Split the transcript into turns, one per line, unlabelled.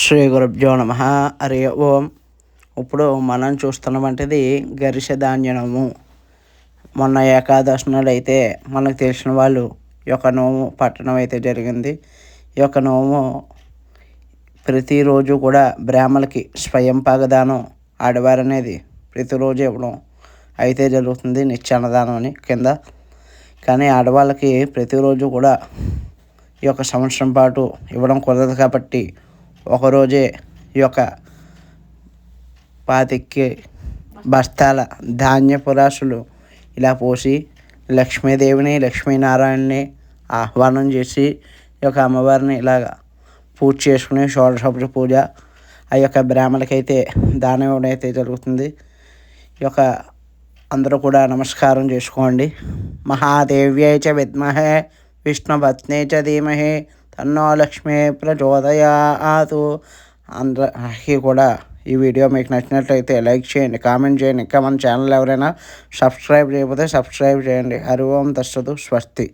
శ్రీ గురుభ్యో నమ. హరి ఓం. ఇప్పుడు మనం చూస్తున్నటువంటిది గరిష ధాన్యనము. మొన్న ఏకాదశి నాడు అయితే మనకు తెలిసిన వాళ్ళు ఈ యొక్క నోము పట్టడం అయితే జరిగింది. ఈ యొక్క నోము ప్రతిరోజు కూడా బ్రాహ్మణులకి స్వయం పాకదానం ఆడవారు అనేది ప్రతిరోజు ఇవ్వడం అయితే జరుగుతుంది. నిత్యాన్నదానం అని కింద. కానీ ఆడవాళ్ళకి ప్రతిరోజు కూడా ఈ యొక్క సంవత్సరం పాటు ఇవ్వడం కుదరదు కాబట్టి ఒకరోజే ఈ యొక్క 25 బస్తాల ధాన్యపు రాశులు ఇలా పోసి లక్ష్మీదేవిని లక్ష్మీనారాయణని ఆహ్వానం చేసి ఈ యొక్క అమ్మవారిని ఇలాగ పూజ చేసుకుని షోడశోపచార పూజ ఆ యొక్క బ్రాహ్మణులకైతే దానం ఇవ్వడం అయితే జరుగుతుంది. ఈ యొక్క అందరూ కూడా నమస్కారం చేసుకోండి. మహాదేవ్యై చ విద్మహే విష్ణుపత్నే చ ధీమహి తన్నో లక్ష్మీ ప్రచోదయాతు. అందరికీ కూడా ఈ వీడియో మీకు నచ్చినట్లయితే లైక్ చేయండి, కామెంట్ చేయండి. ఇంకా మన ఛానల్ ఎవరైనా సబ్స్క్రైబ్ చేయకపోతే సబ్స్క్రైబ్ చేయండి. హరి ఓం తస్సతు స్వస్తి.